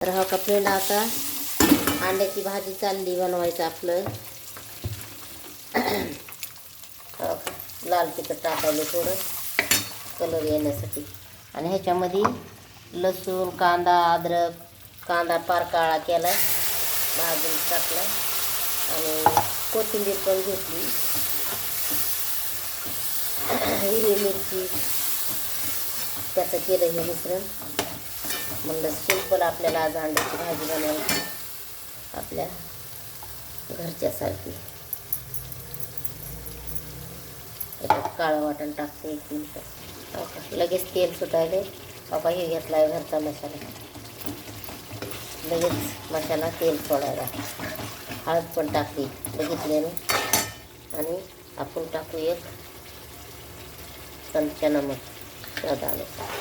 तर हा का फ्रेंड, आता अंड्याची भाजी चालली बनवायचं आपलं. लाल तिखट टाकायला थोडं कलर येण्यासाठी. आणि ह्याच्यामध्ये लसूण, कांदा, अद्रक, कांदा पार काळा केला, भाजून टाकला आणि कोथिंबीर पण घेतली, हिरवी मिरची, त्याचं केलं हे मिश्रण. म्हणलं सिंपल आपल्याला आज अंड्याची भाजी बनवायची आपल्या घरच्यासारखी. याच्यात काळं वाटण टाकते 1 मिनिट. लगेच तेल सुटायले. बाबा हे घेतला आहे घरचा मसाला. लगेच मसाला तेल सोडायला. हळद पण टाकली बघितल्यानं. आणि आपण टाकू 1 चमचा नमक स्वादानुसार.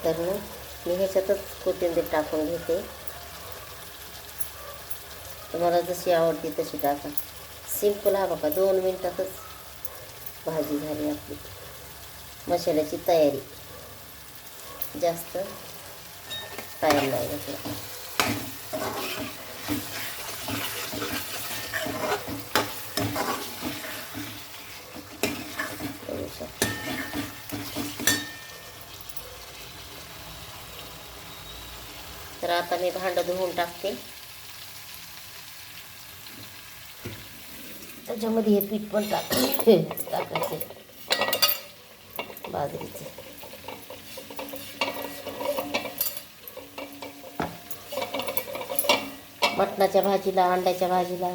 तर मी ह्याच्यातच कोथिंबीर टाकून घेते. तुम्हाला जशी आवडते तशी टाका. सिंपल. हा बघा 2 मिनिटातच भाजी झाली आपली. मसाल्याची तयारी. जास्त टाईम नाही घेतला. तर आता मी भांडं धुवून टाकते. त्याच्यामध्ये हे पीठ पण टाकायचे बाजरीचे. मटणाच्या भाजीला, अंड्याच्या भाजीला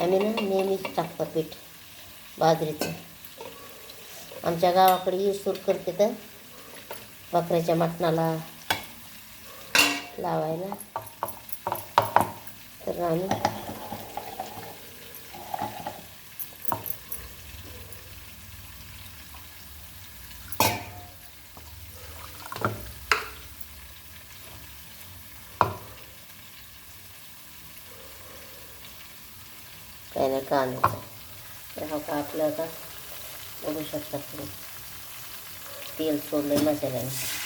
आम्ही नेहमीच टाकतो पीठ बाजरीचं. आमच्या गावाकडे यूज करते तर बकऱ्याच्या मटणाला लावायला. तर आम्ही काही नाही कांद्याचं. तर हा का आपलं आता बघू शकता तुम्ही तेल सोडलं मसाल्याने.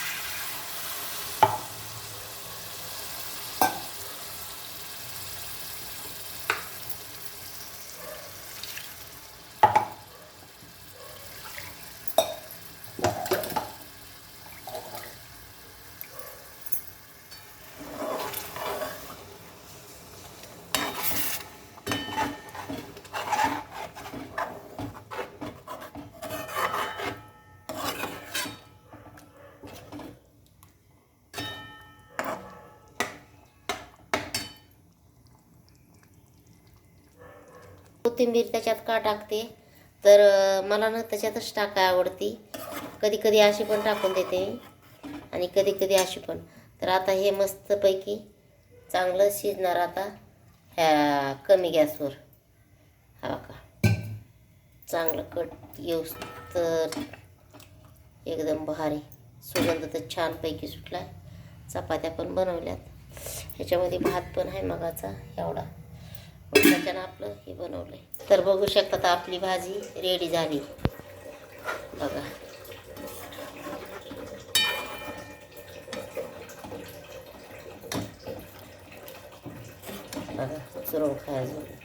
कोथिंबीर त्याच्यात का टाकते तर मला ना त्याच्यातच टाकाय आवडती. कधी कधी अशी पण टाकून देते आणि कधी कधी अशी पण. तर आता हे मस्तपैकी चांगलं शिजणार आता ह्या कमी गॅसवर. हा का चांगलं कट येऊस तर एकदम भारी. सुगंध तर छानपैकी सुटला. चपात्या पण बनवल्यात. ह्याच्यामध्ये भात पण आहे मगाचा एवढा. त्याच्यानं आपलं हे बनवलंय. तर बघू शकता तर आपली भाजी रेडी झाली बघा. बघा चुरून खायचं.